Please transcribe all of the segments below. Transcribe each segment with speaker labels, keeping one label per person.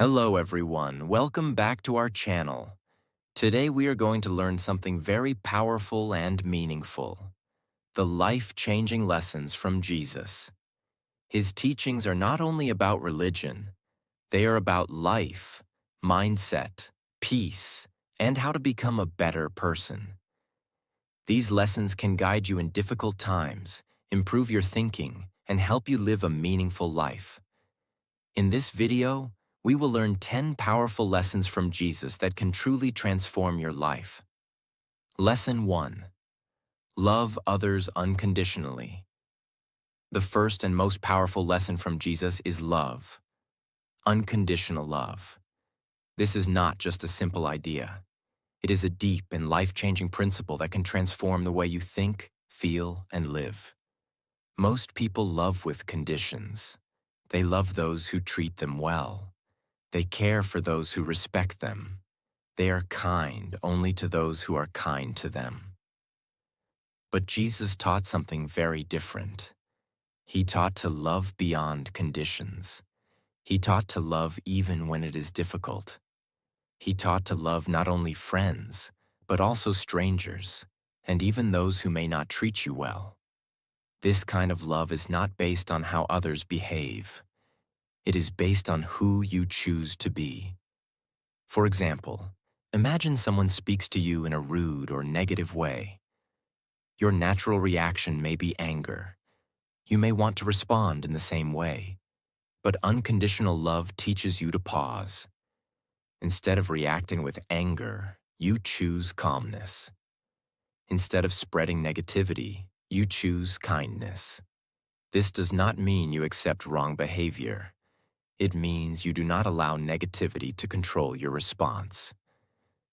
Speaker 1: Hello everyone, welcome back to our channel. Today we are going to learn something very powerful and meaningful. The life-changing lessons from Jesus. His teachings are not only about religion, they are about life, mindset, peace, and how to become a better person. These lessons can guide you in difficult times, improve your thinking, and help you live a meaningful life. In this video, we will learn 10 powerful lessons from Jesus that can truly transform your life. Lesson 1. Love others unconditionally. The first and most powerful lesson from Jesus is love. Unconditional love. This is not just a simple idea. It is a deep and life-changing principle that can transform the way you think, feel, and live. Most people love with conditions. They love those who treat them well. They care for those who respect them. They are kind only to those who are kind to them. But Jesus taught something very different. He taught to love beyond conditions. He taught to love even when it is difficult. He taught to love not only friends, but also strangers, and even those who may not treat you well. This kind of love is not based on how others behave. It is based on who you choose to be. For example, imagine someone speaks to you in a rude or negative way. Your natural reaction may be anger. You may want to respond in the same way. But unconditional love teaches you to pause. Instead of reacting with anger, you choose calmness. Instead of spreading negativity, you choose kindness. This does not mean you accept wrong behavior. It means you do not allow negativity to control your response.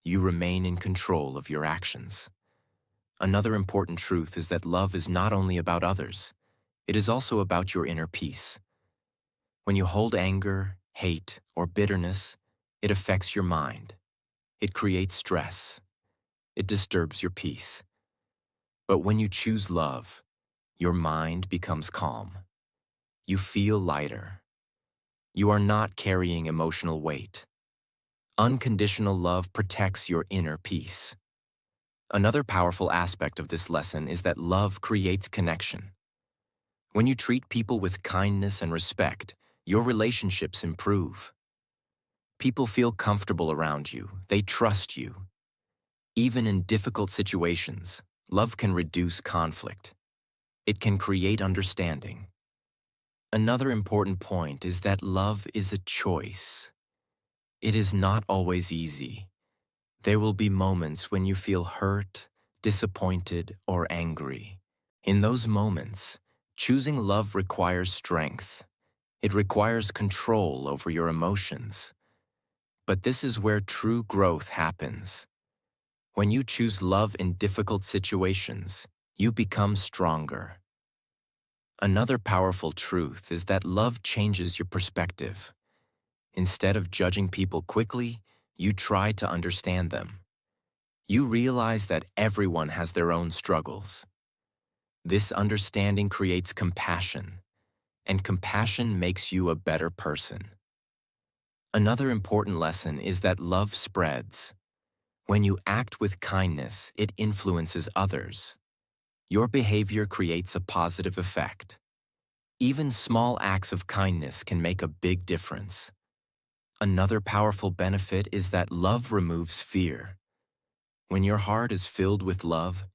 Speaker 1: You remain in control of your actions. Another important truth is that love is not only about others, it is also about your inner peace. When you hold anger, hate, or bitterness, it affects your mind. It creates stress. It disturbs your peace. But when you choose love, your mind becomes calm. You feel lighter. You are not carrying emotional weight. Unconditional love protects your inner peace. Another powerful aspect of this lesson is that love creates connection. When you treat people with kindness and respect, your relationships improve. People feel comfortable around you. They trust you. Even in difficult situations, love can reduce conflict. It can create understanding. Another important point is that love is a choice. It is not always easy. There will be moments when you feel hurt, disappointed, or angry. In those moments, choosing love requires strength. It requires control over your emotions. But this is where true growth happens. When you choose love in difficult situations, you become stronger. Another powerful truth is that love changes your perspective. Instead of judging people quickly, you try to understand them. You realize that everyone has their own struggles. This understanding creates compassion, and compassion makes you a better person. Another important lesson is that love spreads. When you act with kindness, it influences others. Your behavior creates a positive effect. Even small acts of kindness can make a big difference. Another powerful benefit is that love removes fear. When your heart is filled with love,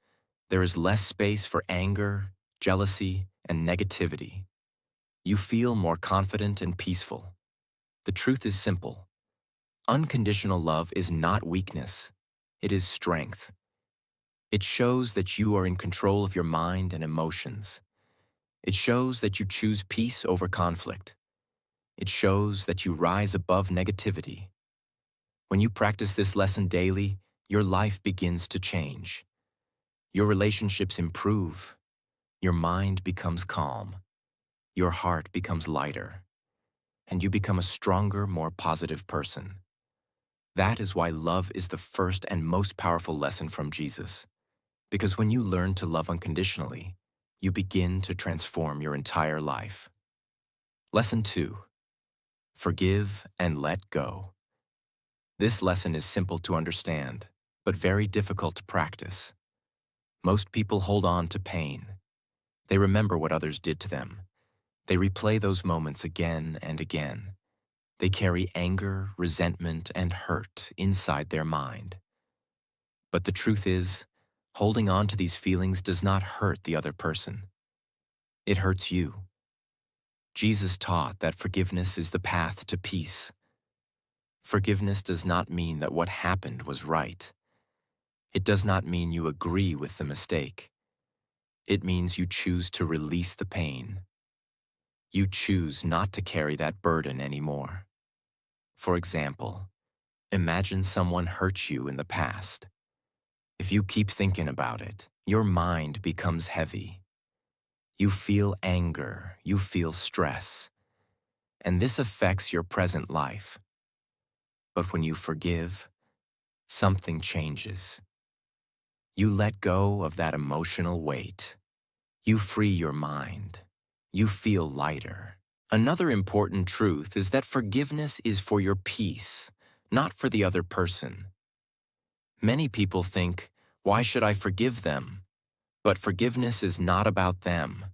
Speaker 1: there is less space for anger, jealousy, and negativity. You feel more confident and peaceful. The truth is simple. Unconditional love is not weakness. It is strength. It shows that you are in control of your mind and emotions. It shows that you choose peace over conflict. It shows that you rise above negativity. When you practice this lesson daily, your life begins to change. Your relationships improve. Your mind becomes calm. Your heart becomes lighter. And you become a stronger, more positive person. That is why love is the first and most powerful lesson from Jesus. Because when you learn to love unconditionally, you begin to transform your entire life. Lesson 2. Forgive and let go. This lesson is simple to understand, but very difficult to practice. Most people hold on to pain. They remember what others did to them. They replay those moments again and again. They carry anger, resentment, and hurt inside their mind. But the truth is, holding on to these feelings does not hurt the other person. It hurts you. Jesus taught that forgiveness is the path to peace. Forgiveness does not mean that what happened was right. It does not mean you agree with the mistake. It means you choose to release the pain. You choose not to carry that burden anymore. For example, imagine someone hurt you in the past. If you keep thinking about it, your mind becomes heavy. You feel anger, you feel stress, and this affects your present life. But when you forgive, something changes. You let go of that emotional weight. You free your mind. You feel lighter. Another important truth is that forgiveness is for your peace, not for the other person. Many people think, why should I forgive them? But forgiveness is not about them.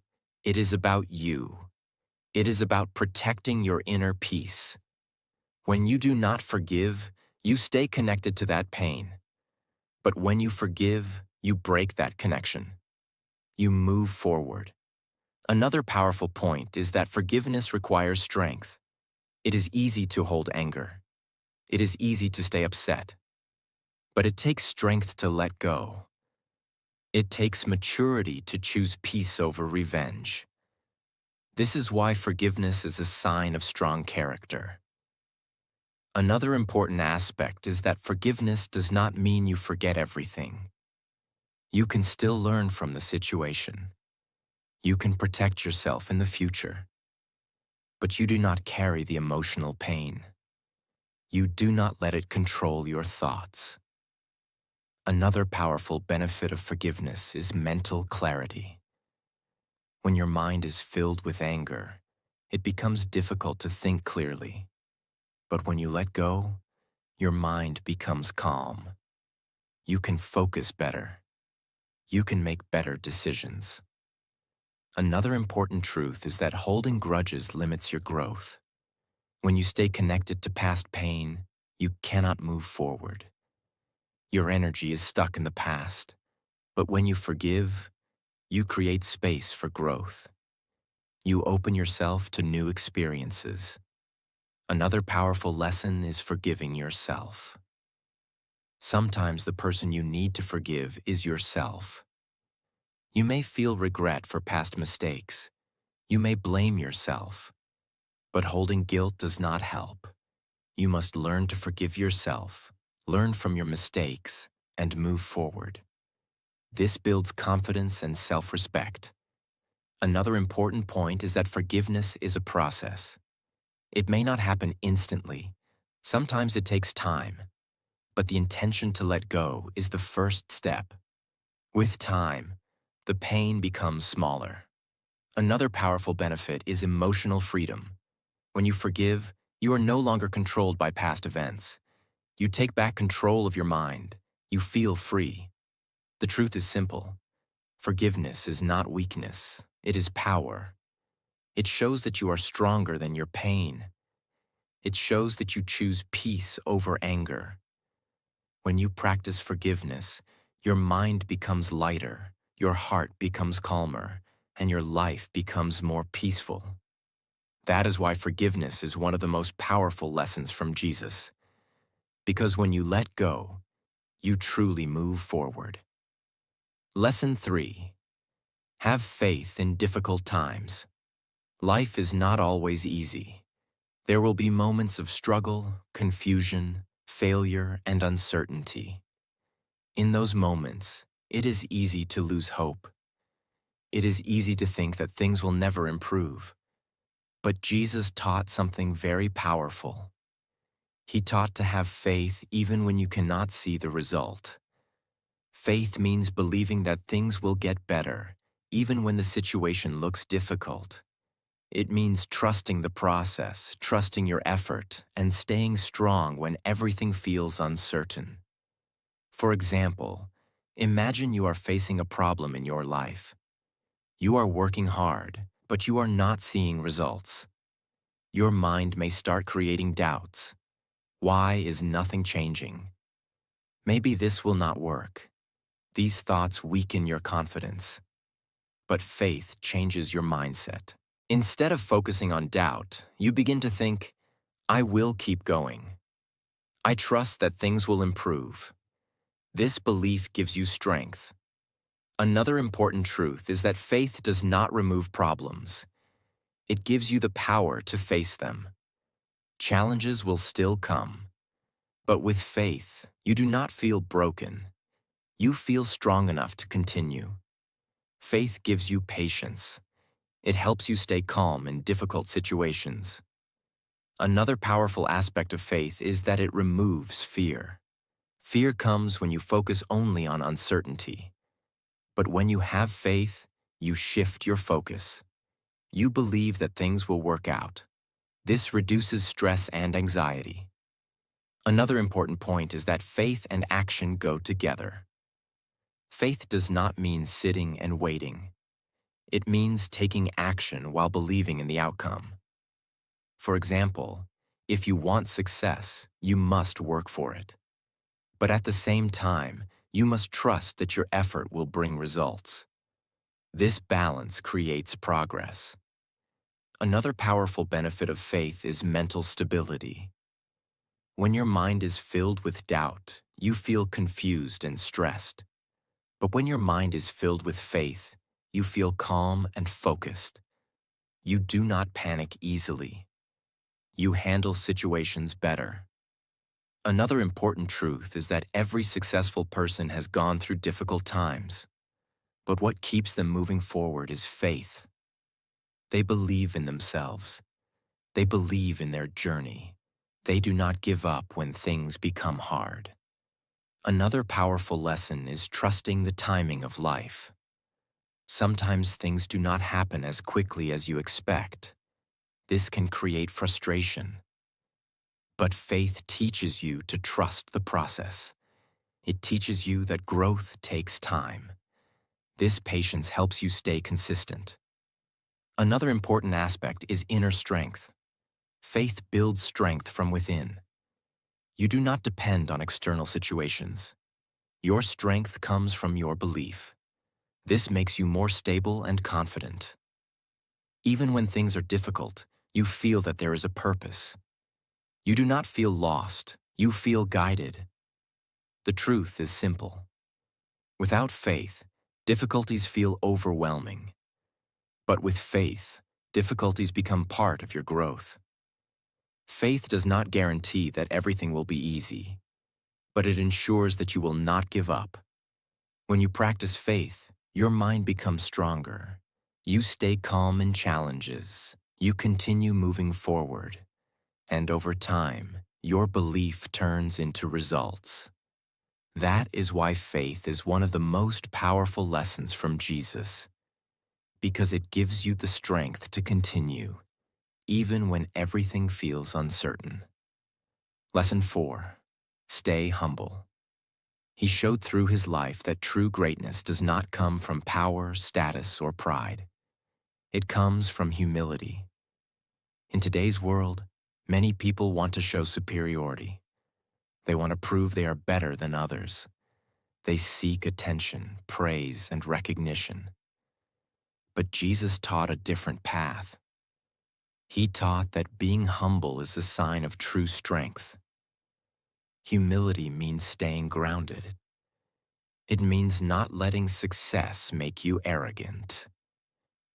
Speaker 1: It is about you. It is about protecting your inner peace. When you do not forgive, you stay connected to that pain. But when you forgive, you break that connection. You move forward. Another powerful point is that forgiveness requires strength. It is easy to hold anger. It is easy to stay upset. But it takes strength to let go. It takes maturity to choose peace over revenge. This is why forgiveness is a sign of strong character. Another important aspect is that forgiveness does not mean you forget everything. You can still learn from the situation. You can protect yourself in the future. But you do not carry the emotional pain. You do not let it control your thoughts. Another powerful benefit of forgiveness is mental clarity. When your mind is filled with anger, it becomes difficult to think clearly. But when you let go, your mind becomes calm. You can focus better. You can make better decisions. Another important truth is that holding grudges limits your growth. When you stay connected to past pain, you cannot move forward. Your energy is stuck in the past, but when you forgive, you create space for growth. You open yourself to new experiences. Another powerful lesson is forgiving yourself. Sometimes the person you need to forgive is yourself. You may feel regret for past mistakes. You may blame yourself. But holding guilt does not help. You must learn to forgive yourself, learn from your mistakes, and move forward. This builds confidence and self-respect. Another important point is that forgiveness is a process. It may not happen instantly. Sometimes it takes time. But the intention to let go is the first step. With time, the pain becomes smaller. Another powerful benefit is emotional freedom. When you forgive, you are no longer controlled by past events. You take back control of your mind. You feel free. The truth is simple. Forgiveness is not weakness. It is power. It shows that you are stronger than your pain. It shows that you choose peace over anger. When you practice forgiveness, your mind becomes lighter, your heart becomes calmer, and your life becomes more peaceful. That is why forgiveness is one of the most powerful lessons from Jesus. Because when you let go, you truly move forward. Lesson 3. Have faith in difficult times. Life is not always easy. There will be moments of struggle, confusion, failure, and uncertainty. In those moments, it is easy to lose hope. It is easy to think that things will never improve. But Jesus taught something very powerful. He taught to have faith even when you cannot see the result. Faith means believing that things will get better, even when the situation looks difficult. It means trusting the process, trusting your effort, and staying strong when everything feels uncertain. For example, imagine you are facing a problem in your life. You are working hard, but you are not seeing results. Your mind may start creating doubts. Why is nothing changing? Maybe this will not work. These thoughts weaken your confidence. But faith changes your mindset. Instead of focusing on doubt, you begin to think, I will keep going. I trust that things will improve. This belief gives you strength. Another important truth is that faith does not remove problems. It gives you the power to face them. Challenges will still come. But with faith, you do not feel broken. You feel strong enough to continue. Faith gives you patience. It helps you stay calm in difficult situations. Another powerful aspect of faith is that it removes fear. Fear comes when you focus only on uncertainty. But when you have faith, you shift your focus. You believe that things will work out. This reduces stress and anxiety. Another important point is that faith and action go together. Faith does not mean sitting and waiting. It means taking action while believing in the outcome. For example, if you want success, you must work for it. But at the same time, you must trust that your effort will bring results. This balance creates progress. Another powerful benefit of faith is mental stability. When your mind is filled with doubt, you feel confused and stressed. But when your mind is filled with faith, you feel calm and focused. You do not panic easily. You handle situations better. Another important truth is that every successful person has gone through difficult times. But what keeps them moving forward is faith. They believe in themselves. They believe in their journey. They do not give up when things become hard. Another powerful lesson is trusting the timing of life. Sometimes things do not happen as quickly as you expect. This can create frustration. But faith teaches you to trust the process. It teaches you that growth takes time. This patience helps you stay consistent. Another important aspect is inner strength. Faith builds strength from within. You do not depend on external situations. Your strength comes from your belief. This makes you more stable and confident. Even when things are difficult, you feel that there is a purpose. You do not feel lost, you feel guided. The truth is simple. Without faith, difficulties feel overwhelming. But with faith, difficulties become part of your growth. Faith does not guarantee that everything will be easy, but it ensures that you will not give up. When you practice faith, your mind becomes stronger. You stay calm in challenges. You continue moving forward. And over time, your belief turns into results. That is why faith is one of the most powerful lessons from Jesus, because it gives you the strength to continue, even when everything feels uncertain. Lesson 4. Stay humble. He showed through his life that true greatness does not come from power, status, or pride. It comes from humility. In today's world, many people want to show superiority. They want to prove they are better than others. They seek attention, praise, and recognition. But Jesus taught a different path. He taught that being humble is a sign of true strength. Humility means staying grounded. It means not letting success make you arrogant.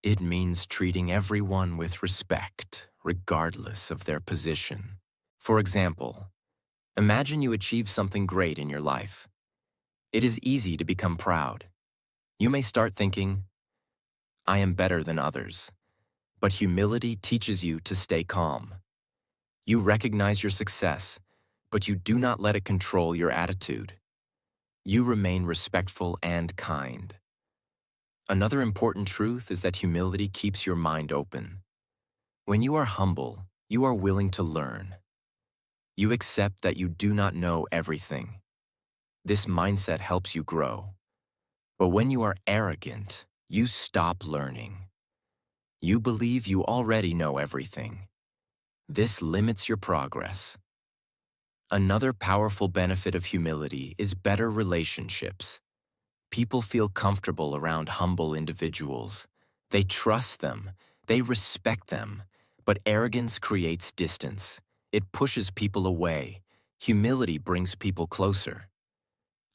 Speaker 1: It means treating everyone with respect, regardless of their position. For example, imagine you achieve something great in your life. It is easy to become proud. You may start thinking, I am better than others. But humility teaches you to stay calm. You recognize your success, but you do not let it control your attitude. You remain respectful and kind. Another important truth is that humility keeps your mind open. When you are humble, you are willing to learn. You accept that you do not know everything. This mindset helps you grow. But when you are arrogant, you stop learning. You believe you already know everything. This limits your progress. Another powerful benefit of humility is better relationships. People feel comfortable around humble individuals. They trust them, they respect them, but arrogance creates distance. It pushes people away. Humility brings people closer.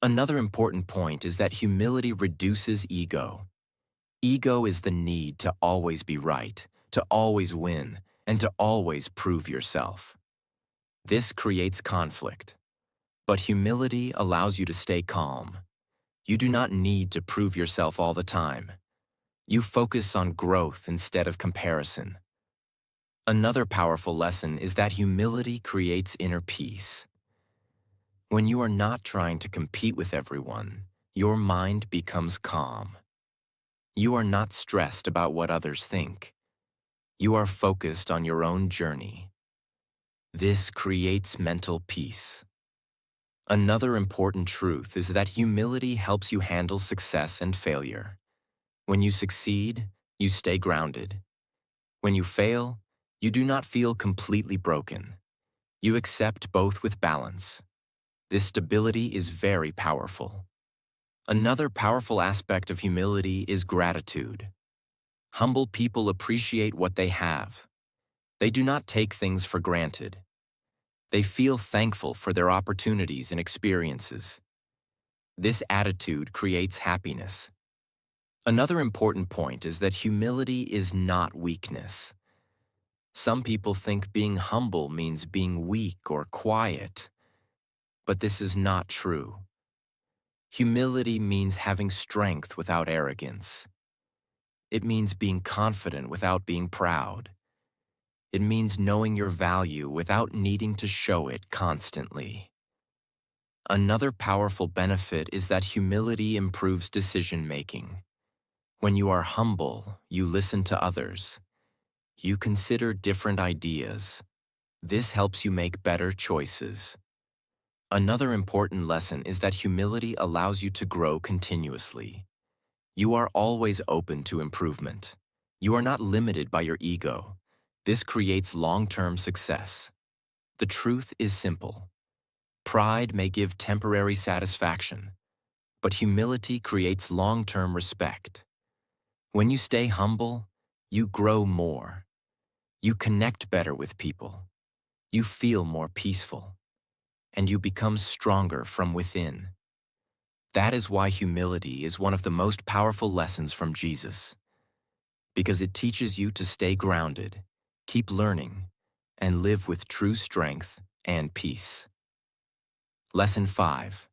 Speaker 1: Another important point is that humility reduces ego. Ego is the need to always be right, to always win, and to always prove yourself. This creates conflict. But humility allows you to stay calm. You do not need to prove yourself all the time. You focus on growth instead of comparison. Another powerful lesson is that humility creates inner peace. When you are not trying to compete with everyone, your mind becomes calm. You are not stressed about what others think. You are focused on your own journey. This creates mental peace. Another important truth is that humility helps you handle success and failure. When you succeed, you stay grounded. When you fail, you do not feel completely broken. You accept both with balance. This stability is very powerful. Another powerful aspect of humility is gratitude. Humble people appreciate what they have. They do not take things for granted. They feel thankful for their opportunities and experiences. This attitude creates happiness. Another important point is that humility is not weakness. Some people think being humble means being weak or quiet, but this is not true. Humility means having strength without arrogance. It means being confident without being proud. It means knowing your value without needing to show it constantly. Another powerful benefit is that humility improves decision-making. When you are humble, you listen to others. You consider different ideas. This helps you make better choices. Another important lesson is that humility allows you to grow continuously. You are always open to improvement. You are not limited by your ego. This creates long-term success. The truth is simple. Pride may give temporary satisfaction, but humility creates long-term respect. When you stay humble, you grow more. You connect better with people. You feel more peaceful. And you become stronger from within. That is why humility is one of the most powerful lessons from Jesus, because it teaches you to stay grounded, keep learning, and live with true strength and peace. Lesson 5.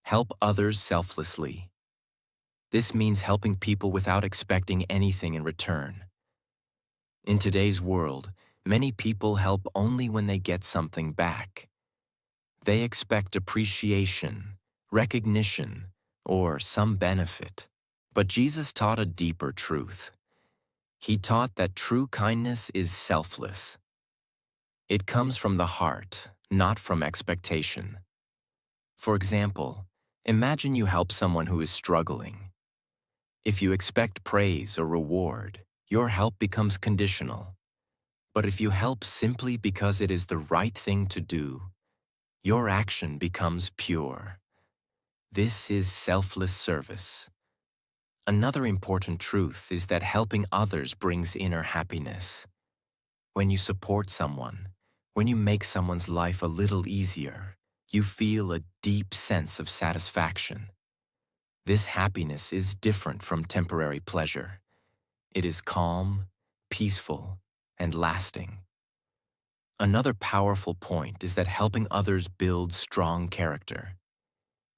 Speaker 1: Help others selflessly. This means helping people without expecting anything in return. In today's world, many people help only when they get something back. They expect appreciation, recognition, or some benefit. But Jesus taught a deeper truth. He taught that true kindness is selfless. It comes from the heart, not from expectation. For example, imagine you help someone who is struggling. If you expect praise or reward, your help becomes conditional. But if you help simply because it is the right thing to do, your action becomes pure. This is selfless service. Another important truth is that helping others brings inner happiness. When you support someone, when you make someone's life a little easier, you feel a deep sense of satisfaction. This happiness is different from temporary pleasure. It is calm, peaceful, and lasting. Another powerful point is that helping others builds strong character.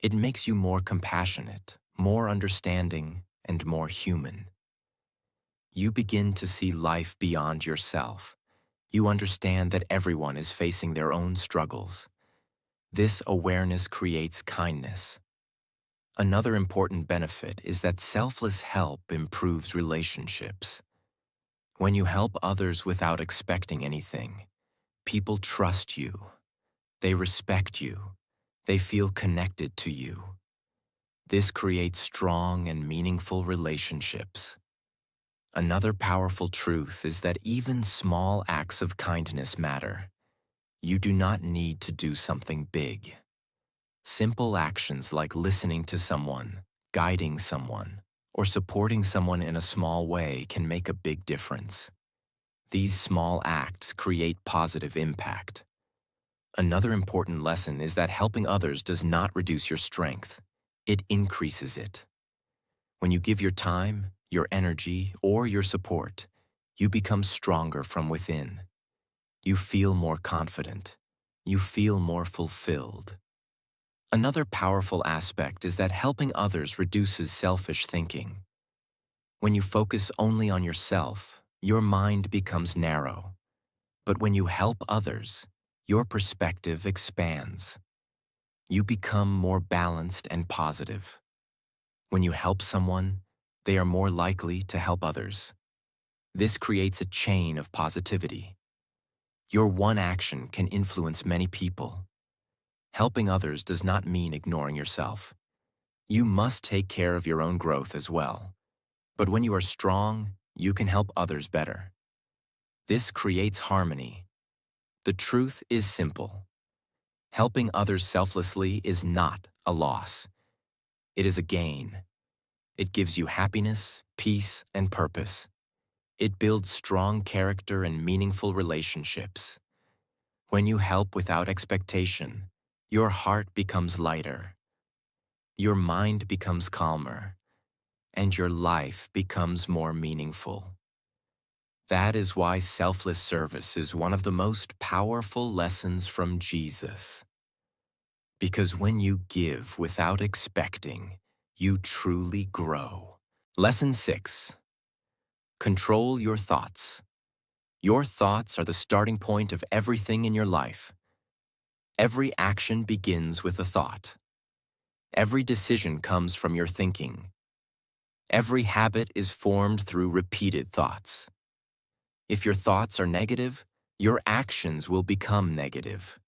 Speaker 1: It makes you more compassionate, more understanding, and more human. You begin to see life beyond yourself. You understand that everyone is facing their own struggles. This awareness creates kindness. Another important benefit is that selfless help improves relationships. When you help others without expecting anything, people trust you. They respect you. They feel connected to you. This creates strong and meaningful relationships. Another powerful truth is that even small acts of kindness matter. You do not need to do something big. Simple actions like listening to someone, guiding someone, or supporting someone in a small way can make a big difference. These small acts create positive impact. Another important lesson is that helping others does not reduce your strength. It increases it. When you give your time, your energy, or your support, you become stronger from within. You feel more confident. You feel more fulfilled. Another powerful aspect is that helping others reduces selfish thinking. When you focus only on yourself, your mind becomes narrow. But when you help others, your perspective expands. You become more balanced and positive. When you help someone, they are more likely to help others. This creates a chain of positivity. Your one action can influence many people. Helping others does not mean ignoring yourself. You must take care of your own growth as well. But when you are strong, you can help others better. This creates harmony. The truth is simple. Helping others selflessly is not a loss. It is a gain. It gives you happiness, peace, and purpose. It builds strong character and meaningful relationships. When you help without expectation, your heart becomes lighter, your mind becomes calmer, and your life becomes more meaningful. That is why selfless service is one of the most powerful lessons from Jesus. Because when you give without expecting, you truly grow. Lesson 6. Control your thoughts. Your thoughts are the starting point of everything in your life. Every action begins with a thought. Every decision comes from your thinking. Every habit is formed through repeated thoughts. If your thoughts are negative, your actions will become negative.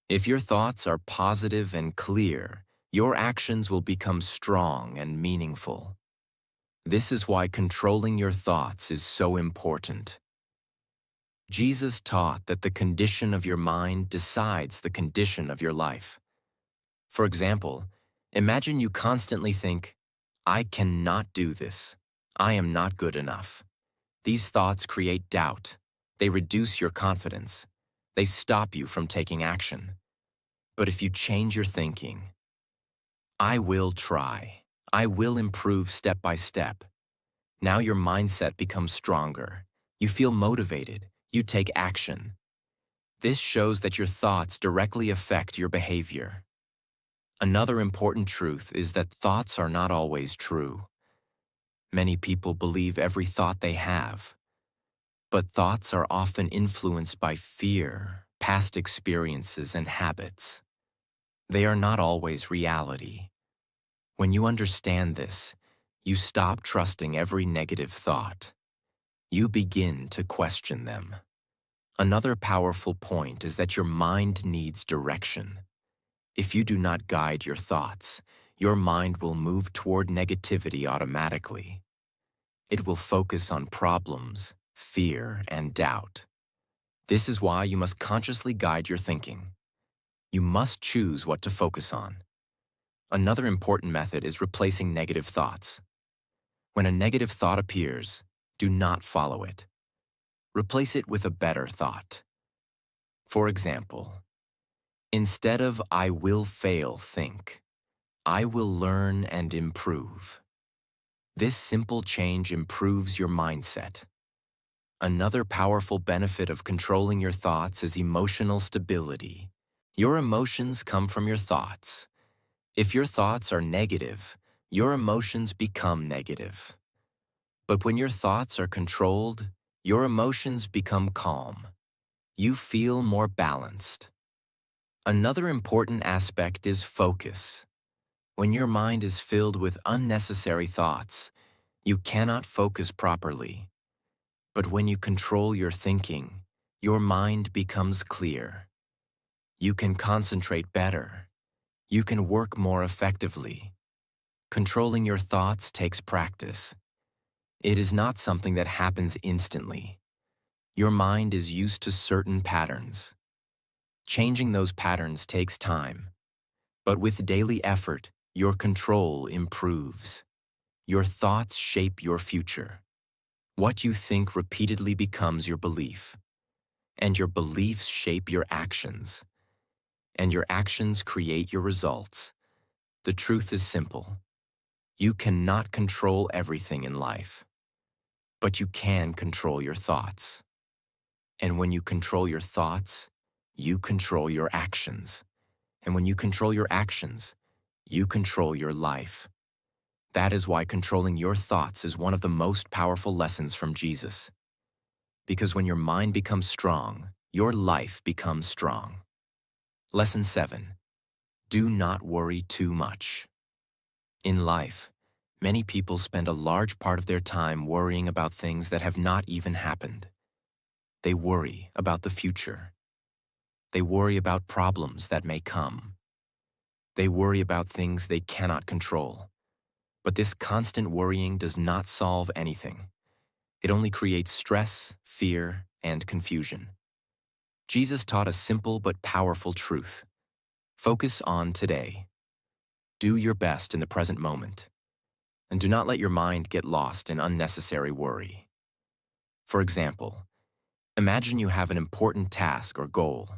Speaker 1: If your thoughts are positive and clear, your actions will become strong and meaningful. This is why controlling your thoughts is so important. Jesus taught that the condition of your mind decides the condition of your life. For example, imagine you constantly think, "I cannot do this. I am not good enough." These thoughts create doubt. They reduce your confidence. They stop you from taking action. But if you change your thinking, "I will try. I will improve step by step." Now your mindset becomes stronger. You feel motivated. You take action. This shows that your thoughts directly affect your behavior. Another important truth is that thoughts are not always true. Many people believe every thought they have. But thoughts are often influenced by fear, past experiences, and habits. They are not always reality. When you understand this, you stop trusting every negative thought. You begin to question them. Another powerful point is that your mind needs direction. If you do not guide your thoughts, your mind will move toward negativity automatically. It will focus on problems, fear, and doubt. This is why you must consciously guide your thinking. You must choose what to focus on. Another important method is replacing negative thoughts. When a negative thought appears, do not follow it. Replace it with a better thought. For example, instead of "I will fail," think, "I will learn and improve." This simple change improves your mindset. Another powerful benefit of controlling your thoughts is emotional stability. Your emotions come from your thoughts. If your thoughts are negative, your emotions become negative. But when your thoughts are controlled, your emotions become calm. You feel more balanced. Another important aspect is focus. When your mind is filled with unnecessary thoughts, you cannot focus properly. But when you control your thinking, your mind becomes clear. You can concentrate better. You can work more effectively. Controlling your thoughts takes practice. It is not something that happens instantly. Your mind is used to certain patterns. Changing those patterns takes time. But with daily effort, your control improves. Your thoughts shape your future. What you think repeatedly becomes your belief. And your beliefs shape your actions. And your actions create your results. The truth is simple. You cannot control everything in life, but you can control your thoughts. And when you control your thoughts, you control your actions. And when you control your actions, you control your life. That is why controlling your thoughts is one of the most powerful lessons from Jesus. Because when your mind becomes strong, your life becomes strong. Lesson 7. Do not worry too much. In life, many people spend a large part of their time worrying about things that have not even happened. They worry about the future. They worry about problems that may come. They worry about things they cannot control. But this constant worrying does not solve anything. It only creates stress, fear, and confusion. Jesus taught a simple but powerful truth. Focus on today. Do your best in the present moment. And do not let your mind get lost in unnecessary worry. For example, imagine you have an important task or goal.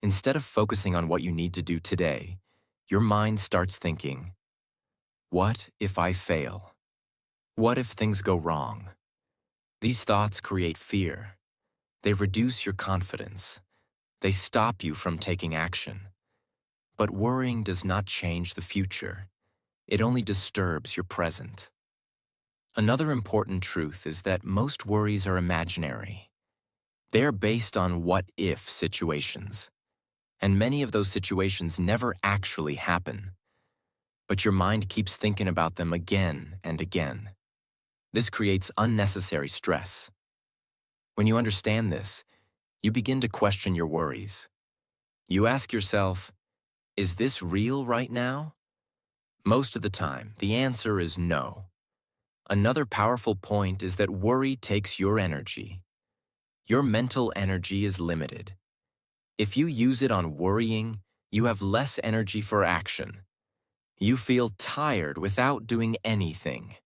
Speaker 1: Instead of focusing on what you need to do today, your mind starts thinking, what if I fail? What if things go wrong? These thoughts create fear. They reduce your confidence. They stop you from taking action. But worrying does not change the future. It only disturbs your present. Another important truth is that most worries are imaginary. They are based on what-if situations. And many of those situations never actually happen. But your mind keeps thinking about them again and again. This creates unnecessary stress. When you understand this, you begin to question your worries. You ask yourself, is this real right now? Most of the time, the answer is no. Another powerful point is that worry takes your energy. Your mental energy is limited. If you use it on worrying, you have less energy for action. You feel tired without doing anything.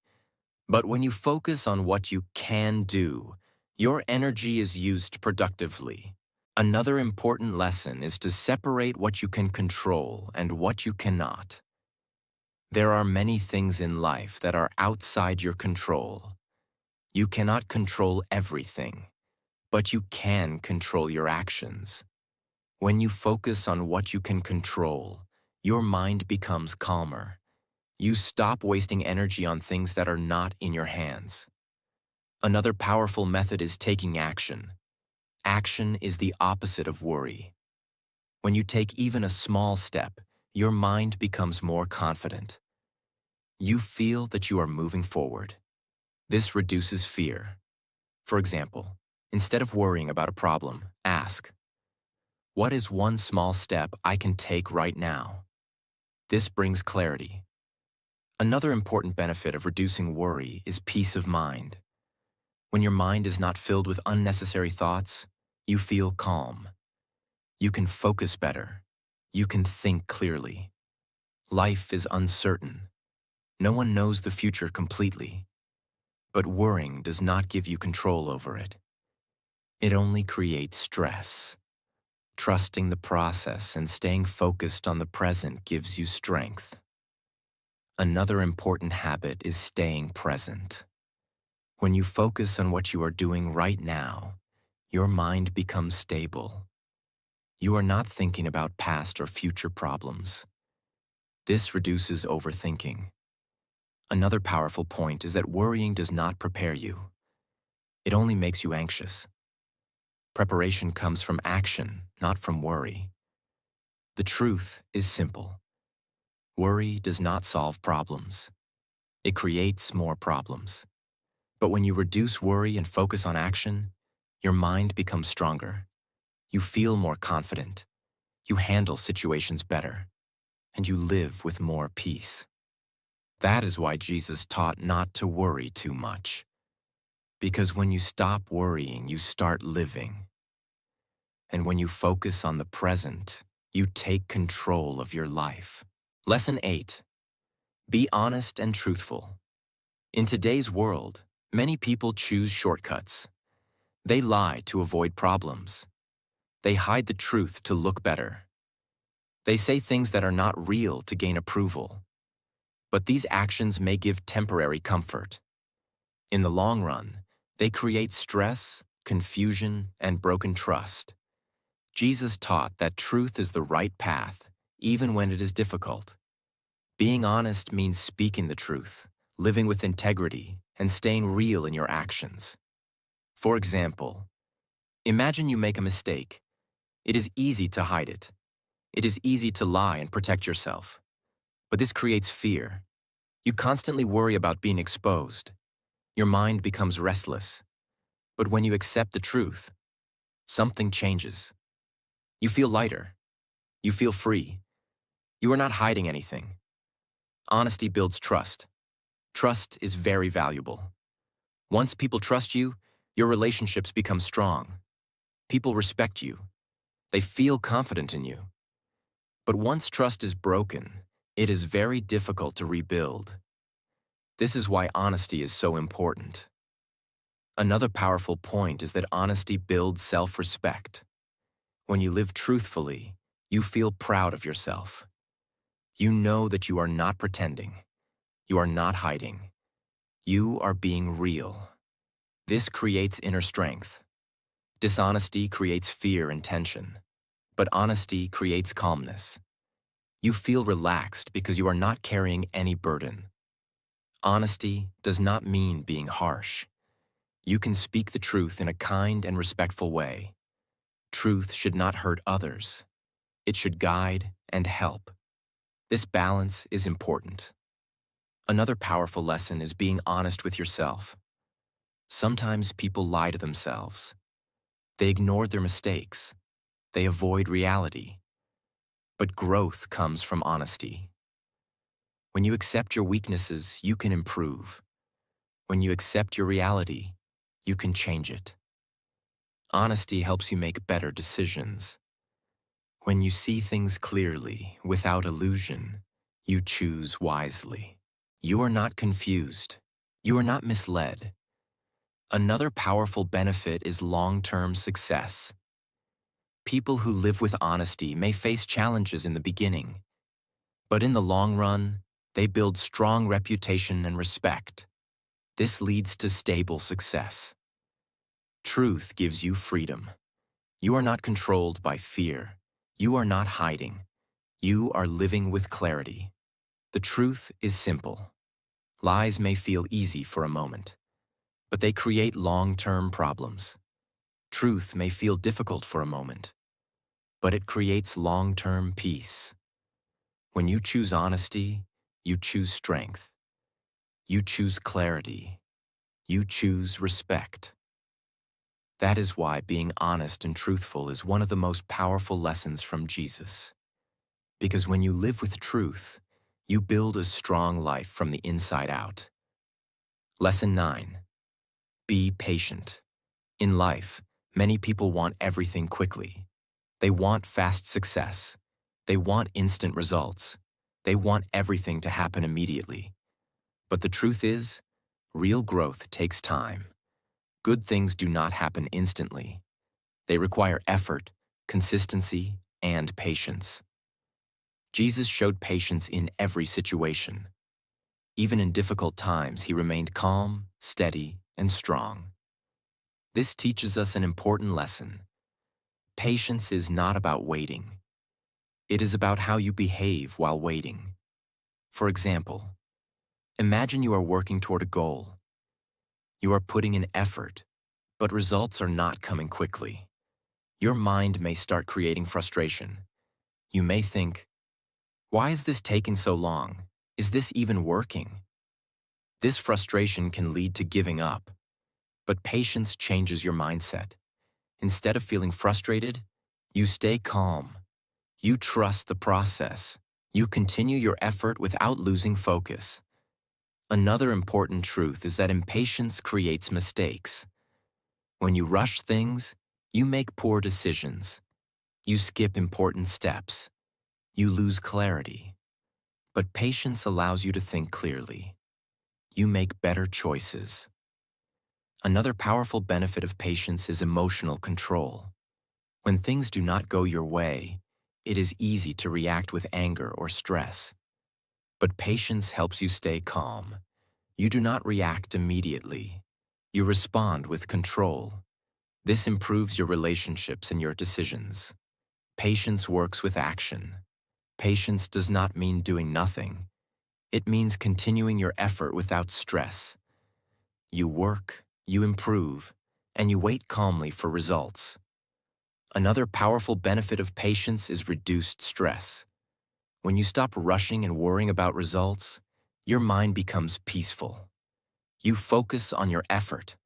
Speaker 1: But when you focus on what you can do, your energy is used productively. Another important lesson is to separate what you can control and what you cannot. There are many things in life that are outside your control. You cannot control everything, but you can control your actions. When you focus on what you can control, your mind becomes calmer. You stop wasting energy on things that are not in your hands. Another powerful method is taking action. Action is the opposite of worry. When you take even a small step, your mind becomes more confident. You feel that you are moving forward. This reduces fear. For example, instead of worrying about a problem, ask, what is one small step I can take right now? This brings clarity. Another important benefit of reducing worry is peace of mind. When your mind is not filled with unnecessary thoughts, you feel calm. You can focus better. You can think clearly. Life is uncertain. No one knows the future completely. But worrying does not give you control over it. It only creates stress. Trusting the process and staying focused on the present gives you strength. Another important habit is staying present. When you focus on what you are doing right now, your mind becomes stable. You are not thinking about past or future problems. This reduces overthinking. Another powerful point is that worrying does not prepare you. It only makes you anxious. Preparation comes from action, not from worry. The truth is simple. Worry does not solve problems. It creates more problems. But when you reduce worry and focus on action, your mind becomes stronger. You feel more confident. You handle situations better. And you live with more peace. That is why Jesus taught not to worry too much. Because when you stop worrying, you start living. And when you focus on the present, you take control of your life. Lesson 8. Be honest and truthful. In today's world, many people choose shortcuts. They lie to avoid problems. They hide the truth to look better. They say things that are not real to gain approval. But these actions may give temporary comfort. In the long run, they create stress, confusion, and broken trust. Jesus taught that truth is the right path, even when it is difficult. Being honest means speaking the truth, living with integrity, and staying real in your actions. For example, imagine you make a mistake. It is easy to hide it. It is easy to lie and protect yourself. But this creates fear. You constantly worry about being exposed. Your mind becomes restless. But when you accept the truth, something changes. You feel lighter. You feel free. You are not hiding anything. Honesty builds trust. Trust is very valuable. Once people trust you, your relationships become strong. People respect you. They feel confident in you. But once trust is broken, it is very difficult to rebuild. This is why honesty is so important. Another powerful point is that honesty builds self-respect. When you live truthfully, you feel proud of yourself. You know that you are not pretending. You are not hiding. You are being real. This creates inner strength. Dishonesty creates fear and tension, but honesty creates calmness. You feel relaxed because you are not carrying any burden. Honesty does not mean being harsh. You can speak the truth in a kind and respectful way. Truth should not hurt others. It should guide and help. This balance is important. Another powerful lesson is being honest with yourself. Sometimes people lie to themselves. They ignore their mistakes. They avoid reality. But growth comes from honesty. When you accept your weaknesses, you can improve. When you accept your reality, you can change it. Honesty helps you make better decisions. When you see things clearly, without illusion, you choose wisely. You are not confused. You are not misled. Another powerful benefit is long-term success. People who live with honesty may face challenges in the beginning, but in the long run, they build strong reputation and respect. This leads to stable success. Truth gives you freedom. You are not controlled by fear. You are not hiding. You are living with clarity. The truth is simple. Lies may feel easy for a moment, but they create long-term problems. Truth may feel difficult for a moment, but it creates long-term peace. When you choose honesty, you choose strength. You choose clarity. You choose respect. That is why being honest and truthful is one of the most powerful lessons from Jesus. Because when you live with truth, you build a strong life from the inside out. Lesson 9. Be patient. In life, many people want everything quickly. They want fast success. They want instant results. They want everything to happen immediately. But the truth is, real growth takes time. Good things do not happen instantly. They require effort, consistency, and patience. Jesus showed patience in every situation. Even in difficult times, he remained calm, steady, and strong. This teaches us an important lesson. Patience is not about waiting. It is about how you behave while waiting. For example, imagine you are working toward a goal. You are putting in effort, but results are not coming quickly. Your mind may start creating frustration. You may think, why is this taking so long? Is this even working? This frustration can lead to giving up, but patience changes your mindset. Instead of feeling frustrated, you stay calm. You trust the process. You continue your effort without losing focus. Another important truth is that impatience creates mistakes. When you rush things, you make poor decisions. You skip important steps. You lose clarity. But patience allows you to think clearly. You make better choices. Another powerful benefit of patience is emotional control. When things do not go your way, it is easy to react with anger or stress. But patience helps you stay calm. You do not react immediately. You respond with control. This improves your relationships and your decisions. Patience works with action. Patience does not mean doing nothing. It means continuing your effort without stress. You work, you improve, and you wait calmly for results. Another powerful benefit of patience is reduced stress. When you stop rushing and worrying about results, your mind becomes peaceful. You focus on your effort.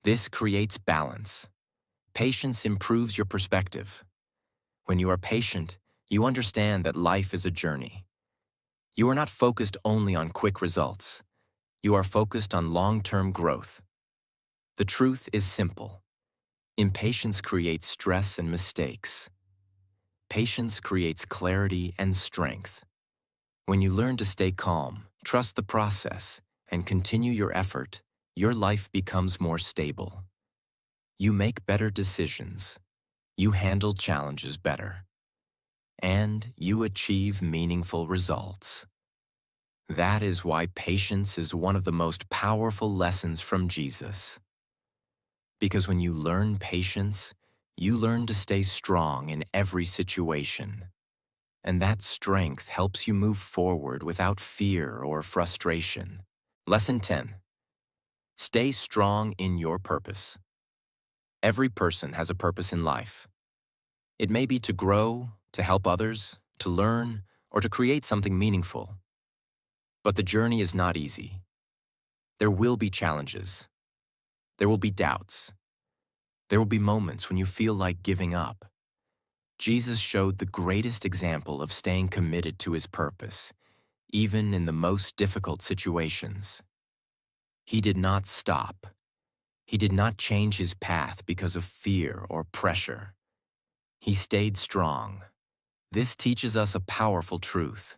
Speaker 1: This creates balance. Patience improves your perspective. When you are patient, you understand that life is a journey. You are not focused only on quick results. You are focused on long-term growth. The truth is simple. Impatience creates stress and mistakes. Patience creates clarity and strength. When you learn to stay calm, trust the process, and continue your effort, your life becomes more stable. You make better decisions. You handle challenges better. And you achieve meaningful results. That is why patience is one of the most powerful lessons from Jesus. Because when you learn patience, you learn to stay strong in every situation. And that strength helps you move forward without fear or frustration. Lesson 10. Stay strong in your purpose. Every person has a purpose in life. It may be to grow, to help others, to learn, or to create something meaningful. But the journey is not easy. There will be challenges. There will be doubts. There will be moments when you feel like giving up. Jesus showed the greatest example of staying committed to his purpose, even in the most difficult situations. He did not stop. He did not change his path because of fear or pressure. He stayed strong. This teaches us a powerful truth.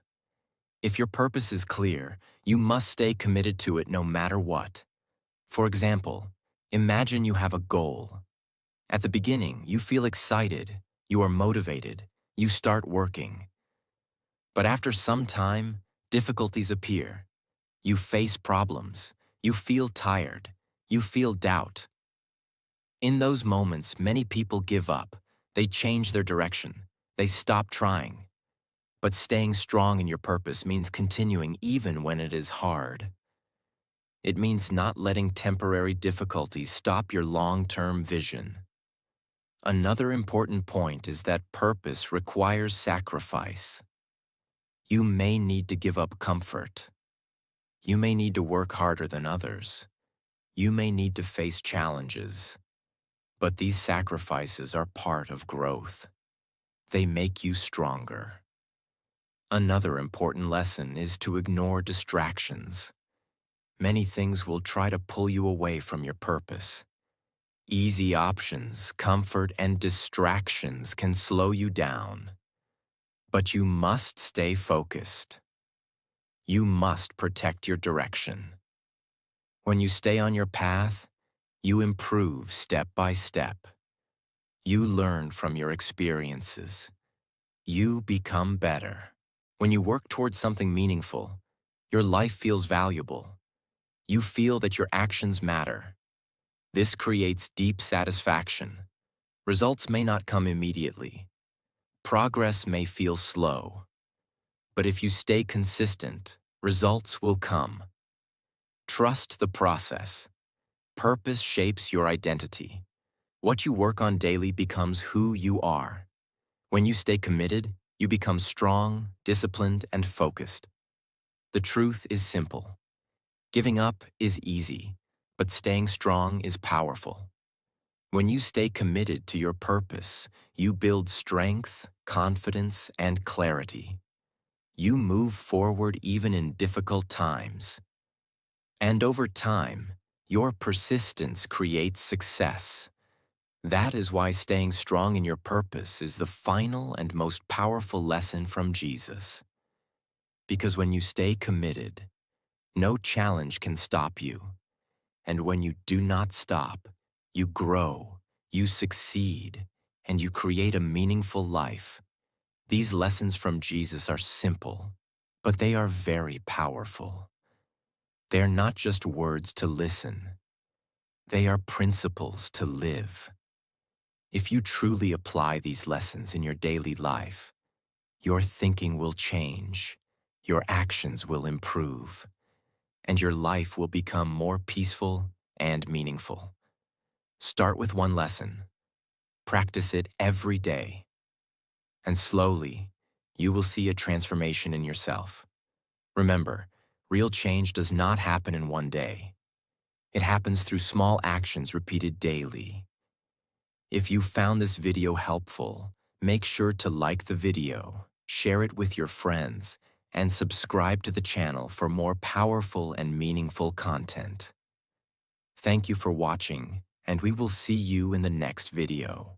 Speaker 1: If your purpose is clear, you must stay committed to it no matter what. For example, imagine you have a goal. At the beginning, you feel excited, you are motivated, you start working. But after some time, difficulties appear. You face problems, you feel tired, you feel doubt. In those moments, many people give up. They change their direction. They stop trying. But staying strong in your purpose means continuing even when it is hard. It means not letting temporary difficulties stop your long-term vision. Another important point is that purpose requires sacrifice. You may need to give up comfort. You may need to work harder than others. You may need to face challenges. But these sacrifices are part of growth. They make you stronger. Another important lesson is to ignore distractions. Many things will try to pull you away from your purpose. Easy options, comfort, and distractions can slow you down. But you must stay focused. You must protect your direction. When you stay on your path, you improve step by step. You learn from your experiences. You become better. When you work towards something meaningful, your life feels valuable. You feel that your actions matter. This creates deep satisfaction. Results may not come immediately. Progress may feel slow. But if you stay consistent, results will come. Trust the process. Purpose shapes your identity. What you work on daily becomes who you are. When you stay committed, you become strong, disciplined, and focused. The truth is simple. Giving up is easy, but staying strong is powerful. When you stay committed to your purpose, you build strength, confidence, and clarity. You move forward even in difficult times. And over time, your persistence creates success. That is why staying strong in your purpose is the final and most powerful lesson from Jesus. Because when you stay committed, no challenge can stop you. And when you do not stop, you grow, you succeed, and you create a meaningful life. These lessons from Jesus are simple, but they are very powerful. They are not just words to listen. They are principles to live. If you truly apply these lessons in your daily life, your thinking will change, your actions will improve, and your life will become more peaceful and meaningful. Start with one lesson. Practice it every day. And slowly, you will see a transformation in yourself. Remember, real change does not happen in one day. It happens through small actions repeated daily. If you found this video helpful, make sure to like the video, share it with your friends, and subscribe to the channel for more powerful and meaningful content. Thank you for watching, and we will see you in the next video.